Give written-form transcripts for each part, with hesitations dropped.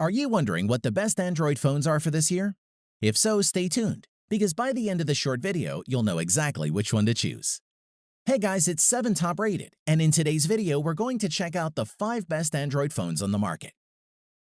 Are you wondering what the best Android phones are for this year? If so, stay tuned, because by the end of the short video, you'll know exactly which one to choose. Hey guys, it's 7 Top Rated, and in today's video, we're going to check out the 5 best Android phones on the market.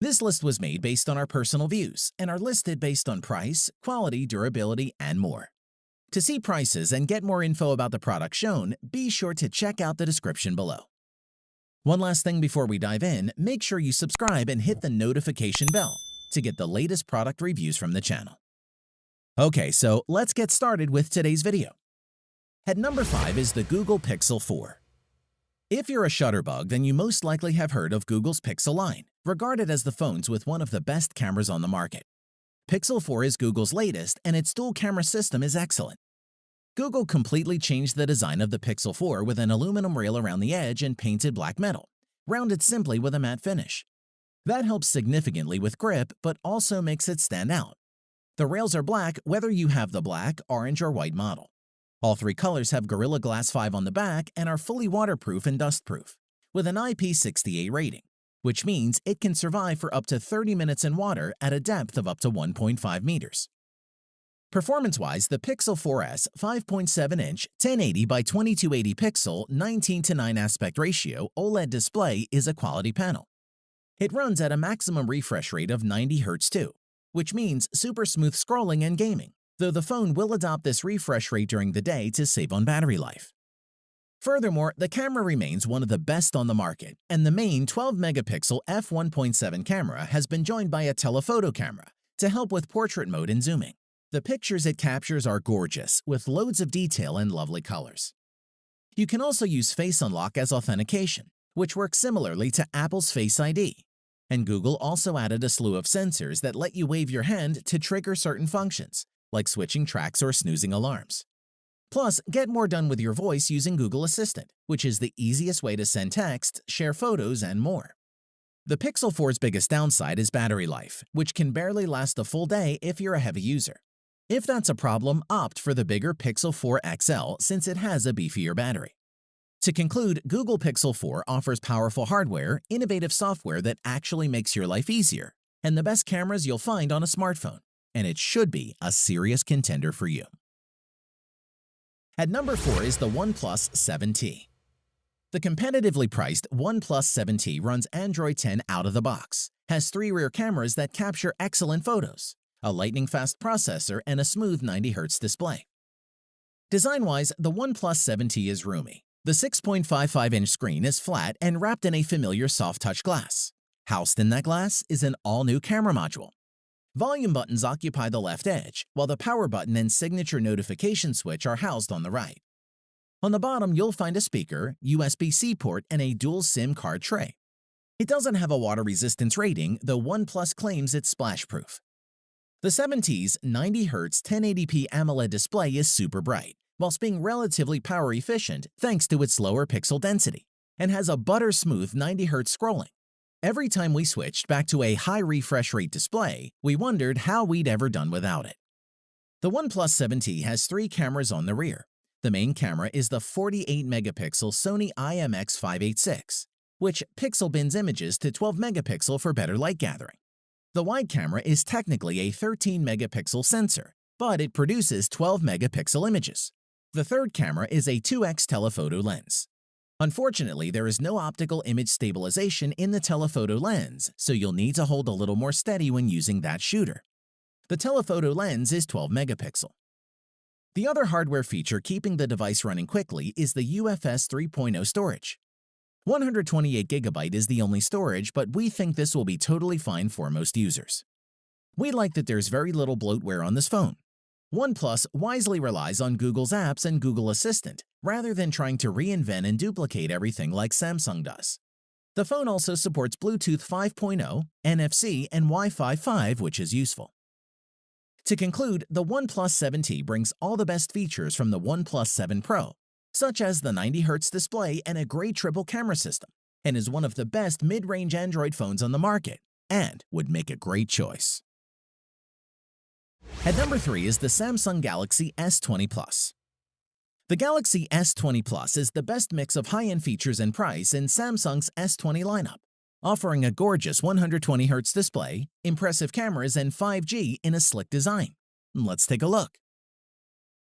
This list was made based on our personal views and are listed based on price, quality, durability, and more. To see prices and get more info about the product shown, be sure to check out the description below. One last thing before we dive in, make sure you subscribe and hit the notification bell to get the latest product reviews from the channel. Okay, so let's get started with today's video. At number 5 is the Google Pixel 4. If you're a Shutterbug, then you most likely have heard of Google's Pixel line, regarded as the phones with one of the best cameras on the market. Pixel 4 is Google's latest, and its dual camera system is excellent. Google completely changed the design of the Pixel 4 with an aluminum rail around the edge and painted black metal, rounded simply with a matte finish. That helps significantly with grip, but also makes it stand out. The rails are black whether you have the black, orange, or white model. All 3 colors have Gorilla Glass 5 on the back and are fully waterproof and dustproof, with an IP68 rating, which means it can survive for up to 30 minutes in water at a depth of up to 1.5 meters. Performance-wise, the Pixel 4S 5.7-inch 1080 by 2280 pixel 19:9 aspect ratio OLED display is a quality panel. It runs at a maximum refresh rate of 90 Hz too, which means super smooth scrolling and gaming, though the phone will adopt this refresh rate during the day to save on battery life. Furthermore, the camera remains one of the best on the market, and the main 12-megapixel f1.7 camera has been joined by a telephoto camera to help with portrait mode and zooming. The pictures it captures are gorgeous, with loads of detail and lovely colors. You can also use Face Unlock as authentication, which works similarly to Apple's Face ID. And Google also added a slew of sensors that let you wave your hand to trigger certain functions, like switching tracks or snoozing alarms. Plus, get more done with your voice using Google Assistant, which is the easiest way to send text, share photos, and more. The Pixel 4's biggest downside is battery life, which can barely last a full day if you're a heavy user. If that's a problem, opt for the bigger Pixel 4 XL since it has a beefier battery. To conclude, Google Pixel 4 offers powerful hardware, innovative software that actually makes your life easier, and the best cameras you'll find on a smartphone, and it should be a serious contender for you. At number 4 is the OnePlus 7T. The competitively priced OnePlus 7T runs Android 10 out of the box, has 3 rear cameras that capture excellent photos, a lightning-fast processor, and a smooth 90 Hz display. Design-wise, the OnePlus 7T is roomy. The 6.55-inch screen is flat and wrapped in a familiar soft-touch glass. Housed in that glass is an all-new camera module. Volume buttons occupy the left edge, while the power button and signature notification switch are housed on the right. On the bottom, you'll find a speaker, USB-C port, and a dual SIM card tray. It doesn't have a water resistance rating, though OnePlus claims it's splash-proof. The 7T's 90 Hz 1080p AMOLED display is super bright, whilst being relatively power efficient thanks to its lower pixel density, and has a butter-smooth 90 Hz scrolling. Every time we switched back to a high refresh rate display, we wondered how we'd ever done without it. The OnePlus 7T has 3 cameras on the rear. The main camera is the 48-megapixel Sony IMX586, which pixel bins images to 12 megapixel for better light gathering. The wide camera is technically a 13-megapixel sensor, but it produces 12-megapixel images. The third camera is a 2x telephoto lens. Unfortunately, there is no optical image stabilization in the telephoto lens, so you'll need to hold a little more steady when using that shooter. The telephoto lens is 12 megapixel. The other hardware feature keeping the device running quickly is the UFS 3.0 storage. 128GB is the only storage, but we think this will be totally fine for most users. We like that there's very little bloatware on this phone. OnePlus wisely relies on Google's apps and Google Assistant, rather than trying to reinvent and duplicate everything like Samsung does. The phone also supports Bluetooth 5.0, NFC, and Wi-Fi 5, which is useful. To conclude, the OnePlus 7T brings all the best features from the OnePlus 7 Pro, such as the 90 Hz display and a great triple camera system, and is one of the best mid-range Android phones on the market, and would make a great choice. At number 3 is the Samsung Galaxy S20 Plus. The Galaxy S20 Plus is the best mix of high-end features and price in Samsung's S20 lineup. offering a gorgeous 120Hz display, impressive cameras, and 5G in a slick design. Let's take a look.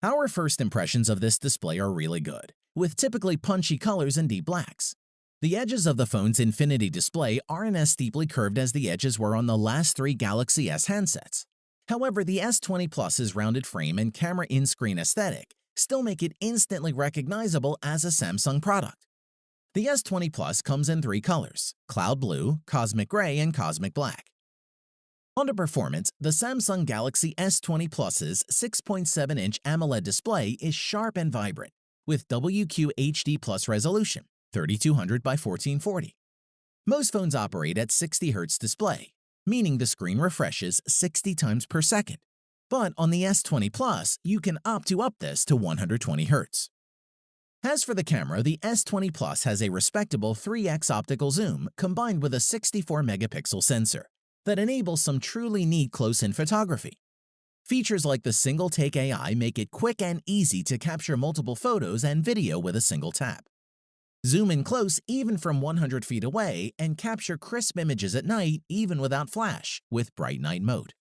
Our first impressions of this display are really good, with typically punchy colors and deep blacks. The edges of the phone's Infinity display aren't as steeply curved as the edges were on the last three Galaxy S handsets. However, the S20 Plus's rounded frame and camera in-screen aesthetic still make it instantly recognizable as a Samsung product. The S20 Plus comes in three colors: Cloud Blue, Cosmic Gray, and Cosmic Black. On to performance, the Samsung Galaxy S20 Plus's 6.7-inch AMOLED display is sharp and vibrant, with WQHD Plus resolution, 3200 by 1440. Most phones operate at 60 Hz display, meaning the screen refreshes 60 times per second. But on the S20 Plus, you can up this to 120 Hz. As for the camera, the S20 Plus has a respectable 3x optical zoom combined with a 64-megapixel sensor that enables some truly neat close-in photography. Features like the Single-Take AI make it quick and easy to capture multiple photos and video with a single tap. Zoom in close even from 100 feet away and capture crisp images at night even without flash with Bright Night Mode.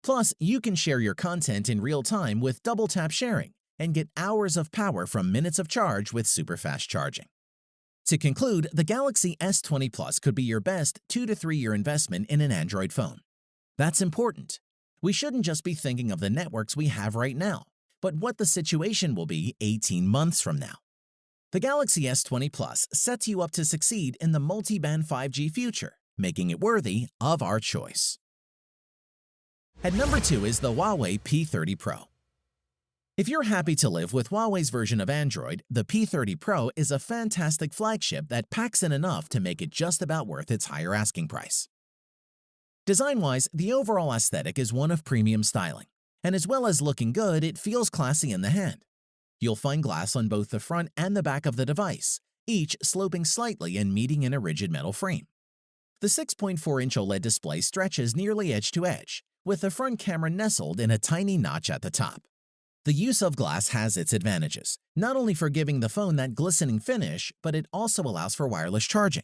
Plus, you can share your content in real time with double-tap sharing and get hours of power from minutes of charge with super fast charging. To conclude, the Galaxy S20 Plus could be your best 2 to 3 year investment in an Android phone. That's important. We shouldn't just be thinking of the networks we have right now, but what the situation will be 18 months from now. The Galaxy S20 Plus sets you up to succeed in the multi-band 5G future, making it worthy of our choice. At number 2 is the Huawei P30 Pro. If you're happy to live with Huawei's version of Android, the P30 Pro is a fantastic flagship that packs in enough to make it just about worth its higher asking price. Design-wise, the overall aesthetic is one of premium styling, and as well as looking good, it feels classy in the hand. You'll find glass on both the front and the back of the device, each sloping slightly and meeting in a rigid metal frame. The 6.4-inch OLED display stretches nearly edge to edge, with the front camera nestled in a tiny notch at the top. The use of glass has its advantages, not only for giving the phone that glistening finish, but it also allows for wireless charging.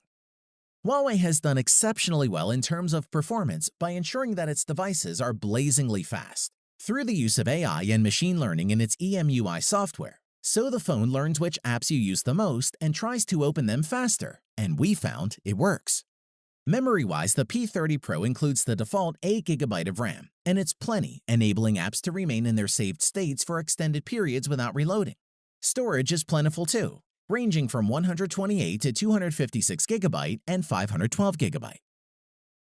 Huawei has done exceptionally well in terms of performance by ensuring that its devices are blazingly fast through the use of AI and machine learning in its EMUI software, so the phone learns which apps you use the most and tries to open them faster, and we found it works. Memory-wise, the P30 Pro includes the default 8GB of RAM, and it's plenty, enabling apps to remain in their saved states for extended periods without reloading. Storage is plentiful too, ranging from 128 to 256GB and 512GB.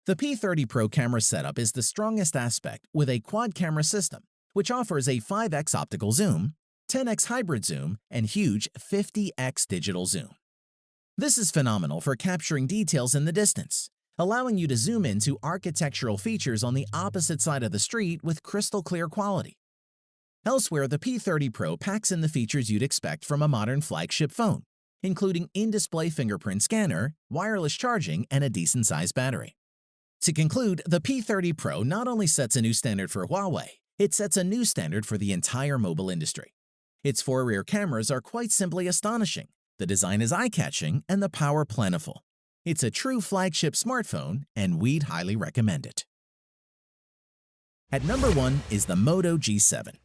The P30 Pro camera setup is the strongest aspect with a quad-camera system, which offers a 5x optical zoom, 10x hybrid zoom, and huge 50x digital zoom. This is phenomenal for capturing details in the distance, allowing you to zoom into architectural features on the opposite side of the street with crystal clear quality. Elsewhere, the P30 Pro packs in the features you'd expect from a modern flagship phone, including in-display fingerprint scanner, wireless charging, and a decent-sized battery. To conclude, the P30 Pro not only sets a new standard for Huawei, it sets a new standard for the entire mobile industry. Its 4 rear cameras are quite simply astonishing. The design is eye-catching and the power plentiful. It's a true flagship smartphone, and we'd highly recommend it. At number 1 is the Moto G7.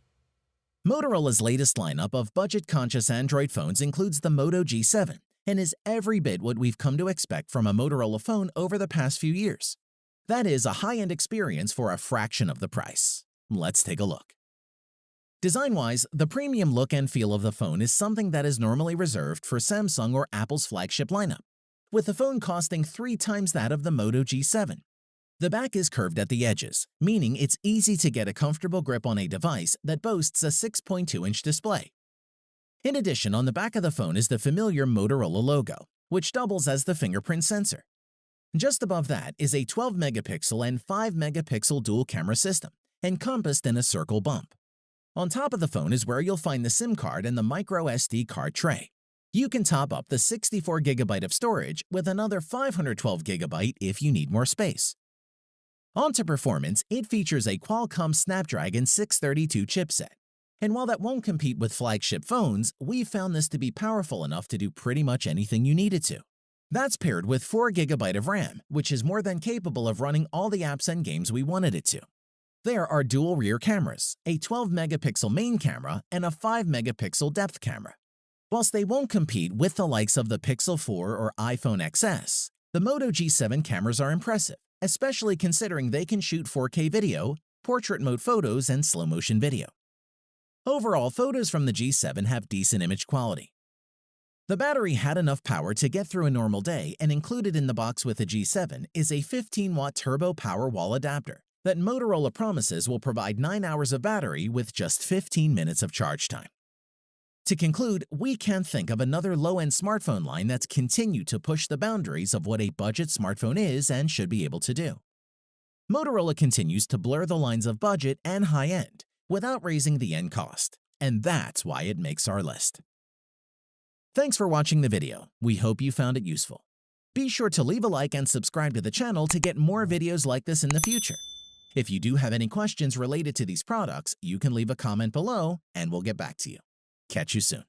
Motorola's latest lineup of budget-conscious Android phones includes the Moto G7 and is every bit what we've come to expect from a Motorola phone over the past few years. That is a high-end experience for a fraction of the price. Let's take a look. Design-wise, the premium look and feel of the phone is something that is normally reserved for Samsung or Apple's flagship lineup, with the phone costing 3 times that of the Moto G7. The back is curved at the edges, meaning it's easy to get a comfortable grip on a device that boasts a 6.2-inch display. In addition, on the back of the phone is the familiar Motorola logo, which doubles as the fingerprint sensor. Just above that is a 12-megapixel and 5-megapixel dual-camera system, encompassed in a circle bump. On top of the phone is where you'll find the SIM card and the micro SD card tray. You can top up the 64GB of storage with another 512GB if you need more space. On to performance, it features a Qualcomm Snapdragon 632 chipset. And while that won't compete with flagship phones, we've found this to be powerful enough to do pretty much anything you need it to. That's paired with 4 GB of RAM, which is more than capable of running all the apps and games we wanted it to. There are dual rear cameras, a 12-megapixel main camera, and a 5-megapixel depth camera. Whilst they won't compete with the likes of the Pixel 4 or iPhone XS, the Moto G7 cameras are impressive, especially considering they can shoot 4K video, portrait mode photos, and slow-motion video. Overall, photos from the G7 have decent image quality. The battery had enough power to get through a normal day, and included in the box with the G7 is a 15-watt turbo power wall adapter that Motorola promises will provide 9 hours of battery with just 15 minutes of charge time. To conclude, we can't think of another low-end smartphone line that's continued to push the boundaries of what a budget smartphone is and should be able to do. Motorola continues to blur the lines of budget and high-end without raising the end cost, and that's why it makes our list. Thanks for watching the video. We hope you found it useful. Be sure to leave a like and subscribe to the channel to get more videos like this in the future. If you do have any questions related to these products, you can leave a comment below and we'll get back to you. Catch you soon.